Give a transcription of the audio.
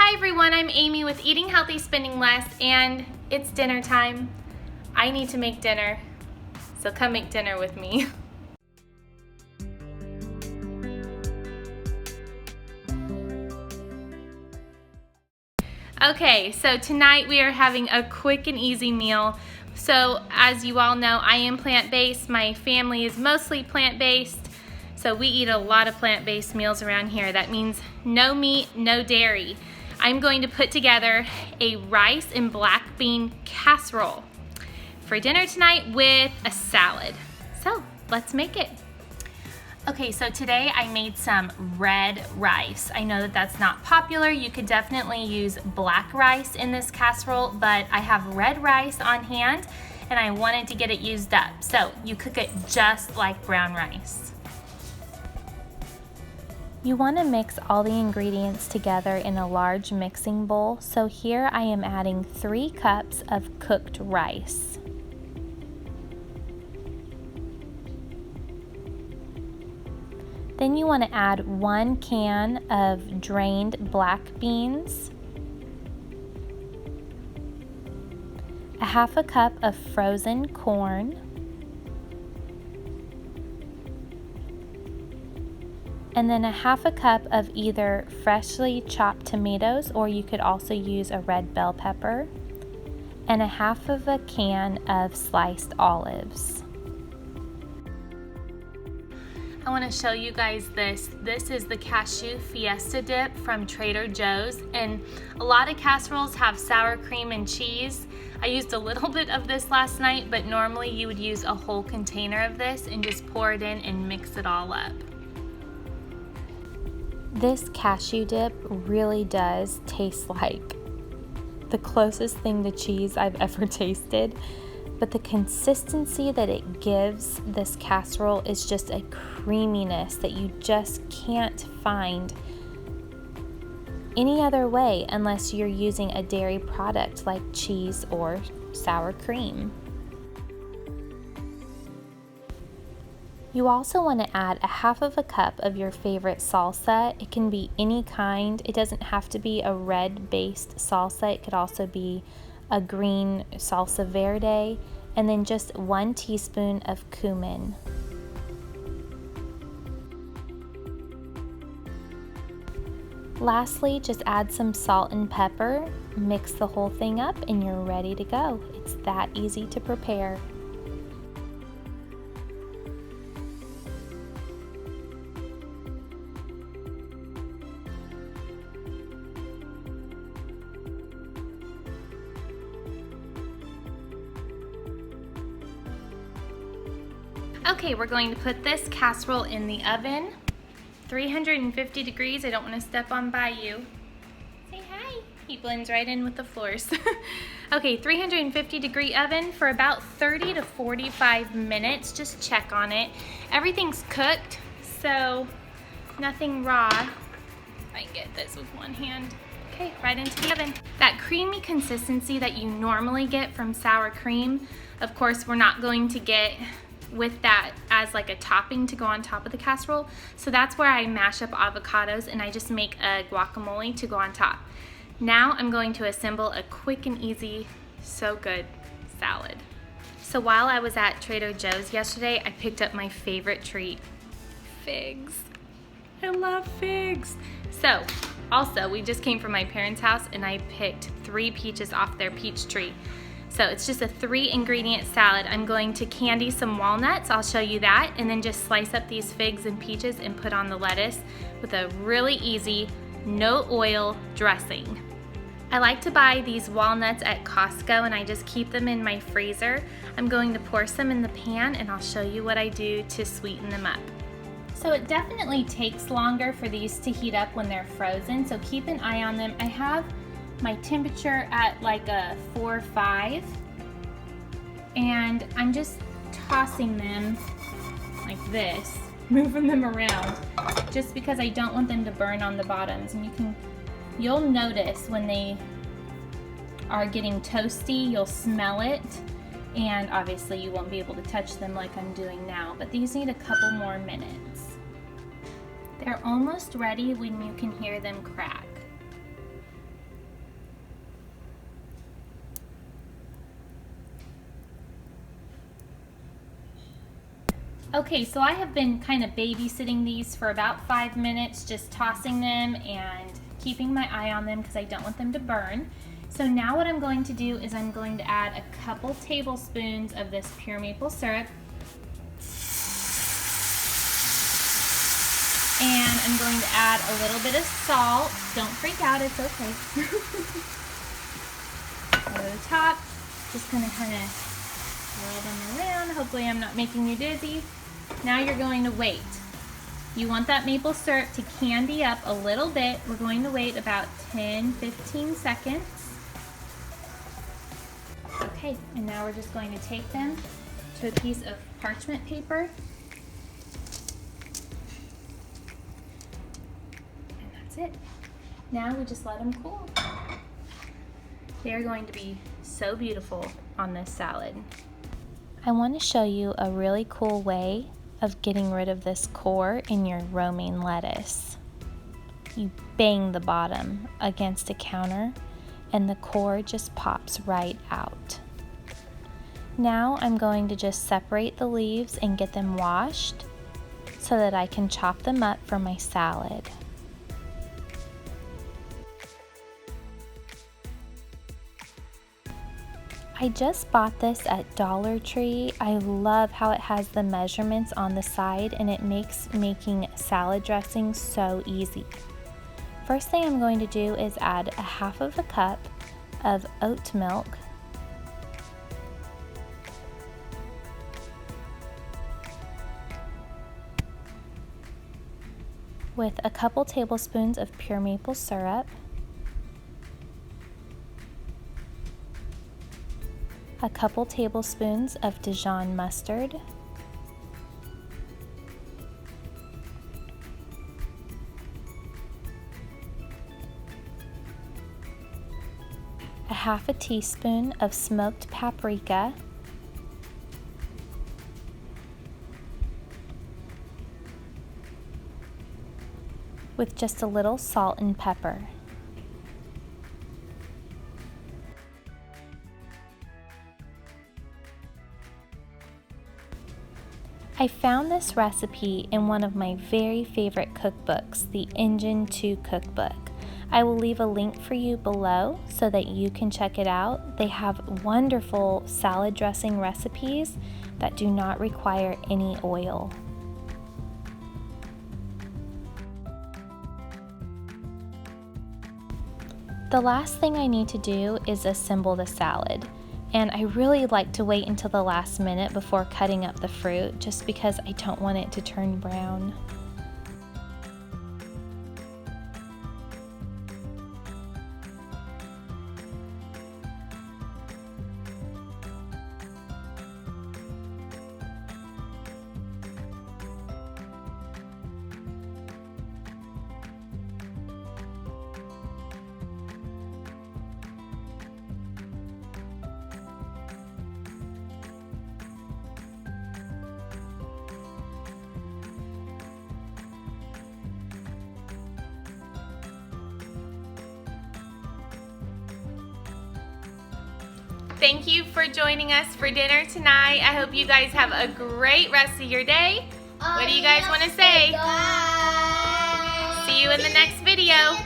Hi everyone, I'm Amy with Eating Healthy, Spending Less, and it's dinner time. I need to make dinner, so come make dinner with me. Okay, so tonight we are having a quick and easy meal. So as you all know, I am plant-based. My family is mostly plant-based. So we eat a lot of plant-based meals around here. That means no meat, no dairy. I'm going to put together a rice and black bean casserole for dinner tonight with a salad. So let's make it. Okay, so today I made some red rice. I know that that's not popular. You could definitely use black rice in this casserole, but I have red rice on hand and I wanted to get it used up. So you cook it just like brown rice. You want to mix all the ingredients together in a large mixing bowl. So here I am adding 3 cups of cooked rice. Then you want to add 1 can of drained black beans, a half a cup of frozen corn, and then a half a cup of either freshly chopped tomatoes, or you could also use a red bell pepper, and a half of a can of sliced olives. I want to show you guys this. This is the Cashew Fiesta Dip from Trader Joe's, and a lot of casseroles have sour cream and cheese. I used a little bit of this last night, but normally you would use a whole container of this and just pour it in and mix it all up. This cashew dip really does taste like the closest thing to cheese I've ever tasted, but the consistency that it gives this casserole is just a creaminess that you just can't find any other way unless you're using a dairy product like cheese or sour cream. You also want to add a half of a cup of your favorite salsa. It can be any kind. It doesn't have to be a red-based salsa. It could also be a green salsa verde, and then just 1 teaspoon of cumin. Lastly, just add some salt and pepper, mix the whole thing up, and you're ready to go. It's that easy to prepare. Okay, we're going to put this casserole in the oven, 350 degrees. I don't want to step on by you. Say hi. He blends right in with the floors. Okay, 350 degree oven for about 30 to 45 minutes. Just check on it. Everything's cooked, so nothing raw. I can get this with one hand. Okay, right into the oven. That creamy consistency that you normally get from sour cream, of course, we're not going to get with that as like a topping to go on top of the casserole. So that's where I mash up avocados and I just make a guacamole to go on top. Now I'm going to assemble a quick and easy, so good salad. So while I was at Trader Joe's yesterday, I picked up my favorite treat, figs. I love figs. So also, we just came from my parents' house and I picked 3 peaches off their peach tree. So it's just a 3-ingredient salad. I'm going to candy some walnuts, I'll show you that, and then just slice up these figs and peaches and put on the lettuce with a really easy, no oil dressing. I like to buy these walnuts at Costco and I just keep them in my freezer. I'm going to pour some in the pan and I'll show you what I do to sweeten them up. So it definitely takes longer for these to heat up when they're frozen, so keep an eye on them. I have my temperature at like a 4 or 5, and I'm just tossing them like this, moving them around, just because I don't want them to burn on the bottoms. And you'll notice when they are getting toasty, you'll smell it, and obviously you won't be able to touch them like I'm doing now, but these need a couple more minutes. They're almost ready when you can hear them crack. Okay, so I have been kind of babysitting these for about 5 minutes, just tossing them and keeping my eye on them because I don't want them to burn. So now what I'm going to do is I'm going to add a couple tablespoons of this pure maple syrup. And I'm going to add a little bit of salt. Don't freak out, it's okay. Over the top, just gonna kind of swirl them around. Hopefully I'm not making you dizzy. Now you're going to wait. You want that maple syrup to candy up a little bit. We're going to wait about 10-15 seconds. Okay, and now we're just going to take them to a piece of parchment paper. And that's it. Now we just let them cool. They're going to be so beautiful on this salad. I want to show you a really cool way of getting rid of this core in your romaine lettuce. You bang the bottom against a counter and the core just pops right out. Now I'm going to just separate the leaves and get them washed so that I can chop them up for my salad. I just bought this at Dollar Tree. I love how it has the measurements on the side and it makes making salad dressing so easy. First thing I'm going to do is add a half of a cup of oat milk, with a couple tablespoons of pure maple syrup, a couple tablespoons of Dijon mustard, a half a teaspoon of smoked paprika, with just a little salt and pepper. I found this recipe in one of my very favorite cookbooks, the Engine 2 cookbook. I will leave a link for you below so that you can check it out. They have wonderful salad dressing recipes that do not require any oil. The last thing I need to do is assemble the salad. And I really like to wait until the last minute before cutting up the fruit, just because I don't want it to turn brown. Thank you for joining us for dinner tonight. I hope you guys have a great rest of your day. What do you guys want to say? Bye. See you in the next video.